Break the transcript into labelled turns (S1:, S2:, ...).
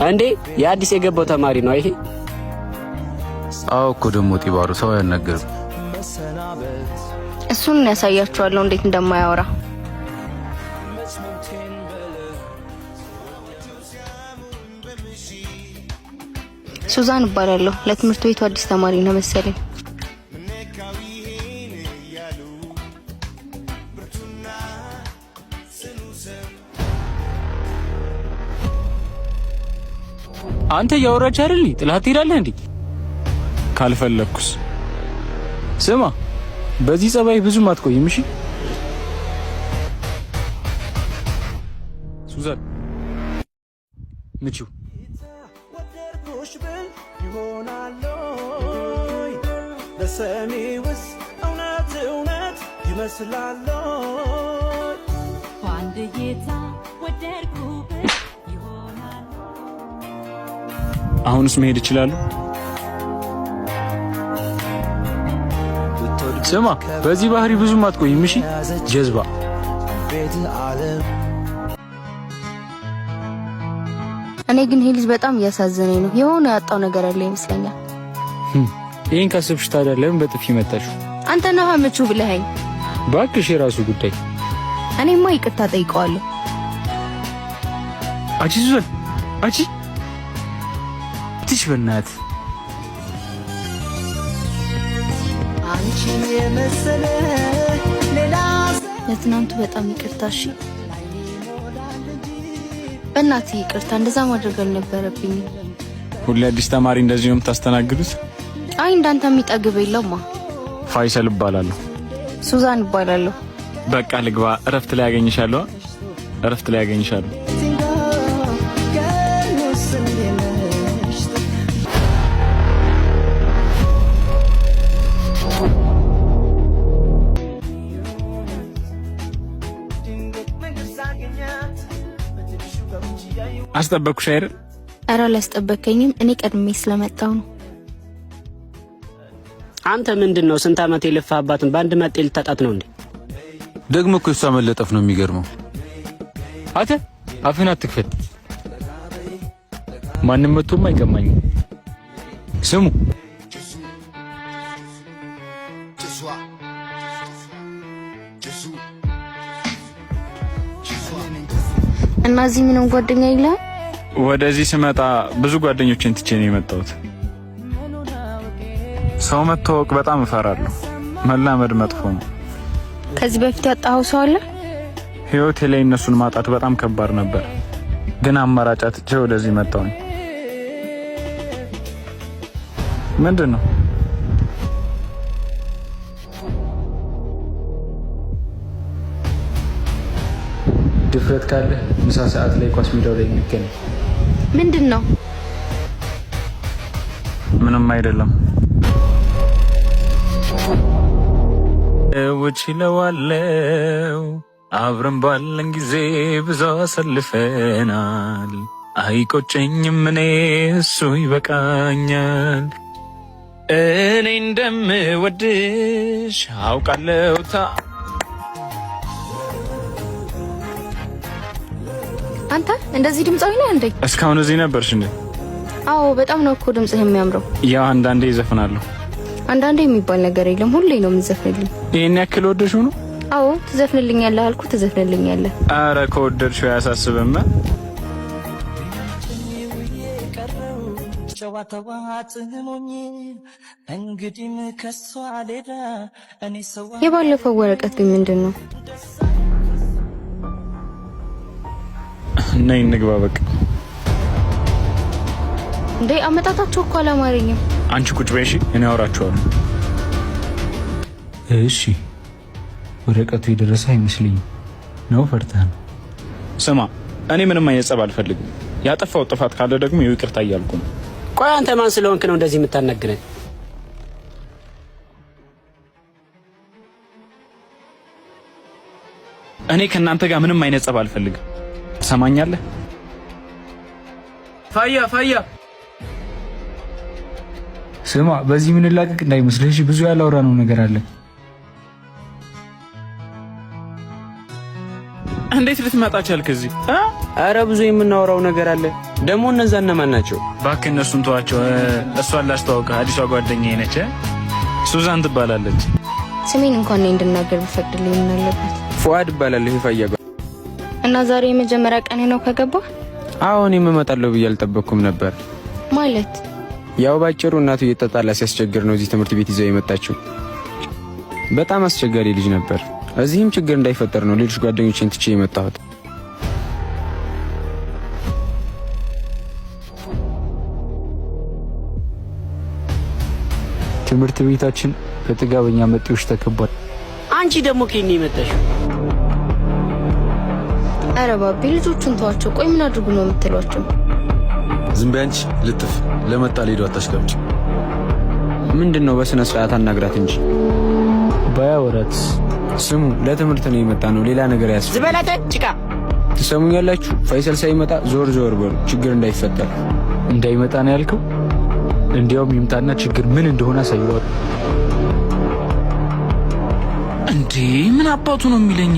S1: እንዴ የአዲስ የገባው ተማሪ ነው ይሄ?
S2: አዎ እኮ ደሞ ጢባሩ ሰው ያናገር።
S3: እሱን ያሳያችኋለሁ እንዴት እንደማያወራ። ሱዛን እባላለሁ። ለትምህርት ቤቱ አዲስ ተማሪ ነው መሰለኝ።
S4: አንተ ያወራች አይደል? ጥላት ትሄዳለህ እንዴ? ካልፈለኩስ? ስማ በዚህ ጸባይ ብዙም አትቆይም። እሺ ሱዛን ምቹ
S5: ለሰሚውስ እውነት እውነት ይመስላል አንድ ጌታ ወደድኩበት ይሆናል።
S4: አሁንስ መሄድ ይችላል? ስማ በዚህ ባህሪ ብዙም አትቆይም። እሺ ጀዝባ
S3: እኔ ግን ሄሊዝ በጣም እያሳዘነኝ ነው። የሆነ ያጣው ነገር አለ ይመስለኛል።
S4: ይሄን ካሰብሽ ታዲያ ለምን በጥፊ መጣሽ?
S3: አንተ ነህ ምቹ ብለኸኝ።
S4: ባክሽ የራሱ ጉዳይ።
S3: እኔማ ይቅርታ ጠይቀዋለሁ።
S4: አቺ ሱዛን አቺ ትሽ በእናትህ
S5: አንቺን የመሰለ ሌላ
S3: ለትናንቱ በጣም ይቅርታ። እሺ በእናትህ ይቅርታ። እንደዛ ማድረግ አልነበረብኝም።
S4: ሁሌ አዲስ ተማሪ እንደዚህ ነው የምታስተናግዱት?
S3: አይ እንዳንተ የሚጠግብ የለማ።
S4: ፋይሰል እባላለሁ።
S3: ሱዛን እባላለሁ።
S4: በቃ ልግባ። እረፍት ላይ ያገኝሻለሁ። እረፍት ላይ ያገኝሻለሁ። አስጠበቅኩሽ አይደል?
S3: ኧረ አላስጠበከኝም። እኔ ቀድሜ ስለመጣው ነው።
S1: አንተ ምንድነው ስንት አመት የለፋባትን ባንድ መጤ ልታጣት ነው እንዴ?
S2: ደግሞ እኮ እሷ መለጠፍ ነው የሚገርመው።
S4: አተ አፍህን አትክፈት። ማንም መጥቶም አይቀማኝም። ስሙ
S3: እና እዚህ ምንም ጓደኛ የለህም?
S4: ወደዚህ ስመጣ ብዙ ጓደኞችን ትቼ ነው የመጣሁት። ሰው መተዋወቅ በጣም እፈራለሁ። መላመድ መጥፎ ነው።
S3: ከዚህ በፊት ያጣኸው ሰው አለ?
S4: ህይወቴ ላይ እነሱን ማጣት በጣም ከባድ ነበር፣ ግን አማራጭ አጥቼ ወደዚህ መጣሁኝ። ምንድን ነው? ድፍረት ካለ ምሳ ሰዓት ላይ ኳስ ሜዳው ላይ እንገናኝ።
S3: ምንድን ነው?
S4: ምንም አይደለም። እችለዋለሁ አብረን ባለን ጊዜ ብዙ አሳልፈናል። አይቆጨኝም እኔ እሱ ይበቃኛል። እኔ እንደምወድሽ አውቃለሁ።
S3: አንተ እንደዚህ ድምጻዊ ነህ እንዴ?
S4: እስካሁን እዚህ ነበርሽ እንዴ?
S3: አዎ በጣም ነው እኮ ድምጽህ የሚያምረው።
S4: ያው አንዳንዴ ይዘፍናለሁ።
S3: አንዳንዴ የሚባል ነገር የለም፣ ሁሌ ነው የምትዘፍንልኝ።
S4: ይሄን ያክል ወደድሽው ነው?
S3: አዎ ትዘፍንልኛለህ አልኩ፣ ትዘፍንልኛለህ።
S4: አረ ከወደድሽው አያሳስብም።
S3: የባለፈው ወረቀት ግን ምንድን ነው?
S4: ነይ እንግባ በቃ።
S3: እንዴ አመጣጣቸው እኮ አላማረኝም።
S4: አንቺ ቁጭ በይ እሺ፣ እኔ አወራቸዋለሁ። እሺ ወረቀቱ የደረሰ አይመስልኝም ነው? ፈርተህ ነው? ስማ እኔ ምንም አይነት ጸብ አልፈልግም። ያጠፋው ጥፋት ካለ ደግሞ ይቅርታ እያልኩ ነው።
S1: ቆይ አንተ ማን ስለሆንክ ነው እንደዚህ የምታናግረኝ?
S4: እኔ ከእናንተ ጋር ምንም አይነት ጸብ አልፈልግም። ትሰማኛለህ? ፋያ
S6: ስማ፣ በዚህ ምን ላቀቅ እንዳይመስልሽ፣ ብዙ ያላወራነው ነገር አለ።
S4: እንዴት ልትመጣ ቻልክ እዚህ?
S1: አረ ብዙ የምናወራው ነገር አለ። ደግሞ እነዛ እነማን ናቸው?
S4: እባክህ እነሱን ተዋቸው። እሷን ላስተዋውቅህ፣ አዲሷ ጓደኛዬ ነች። ሱዛን ትባላለች።
S3: ስሜን እንኳን እኔ እንድናገር ቢፈቅድልኝ ምን አለበት?
S1: ፉአድ እባላለሁ። ይፋያ
S3: እና ዛሬ የመጀመሪያ ቀኔ ነው ከገባ?
S1: አዎ እኔም እመጣለሁ ብዬ አልጠበቅኩም ነበር።
S3: ማለት
S1: ያው ባጭሩ እናቱ እየተጣላ ሲያስቸግር ነው እዚህ ትምህርት ቤት ይዘው የመጣችው። በጣም አስቸጋሪ ልጅ ነበር። እዚህም ችግር እንዳይፈጠር ነው ሌሎች ጓደኞቼን ትቼ የመጣሁት።
S6: ትምህርት ቤታችን በጥጋበኛ መጤዎች ተከቧል።
S1: አንቺ ደግሞ ከኔ የመጣሽው?
S3: አረ ባቢ ልጆቹን ተዋቸው። ቆይ ምን አድርጉ ነው የምትሏቸው?
S2: ዝም በይ አንቺ ልጥፍ። ለመጣ ሌዶ አታሽቀምጪ።
S1: ምንድነው? በስነ ስርዓት አናግራት እንጂ
S6: ባያወራት።
S1: ስሙ ለትምህርት ነው የመጣ ነው፣ ሌላ ነገር ያስፈልጋል። ዝበለተ ጭቃ ትሰሙኛላችሁ? ፈይሰል ሳይመጣ ዞር ዞር በሉ፣ ችግር እንዳይፈጠር።
S6: እንዳይመጣ ነው ያልከው? እንዲያውም ይምጣና ችግር ምን እንደሆነ አሳየዋለሁ።
S4: እንዴ ምን አባቱ ነው የሚለኝ?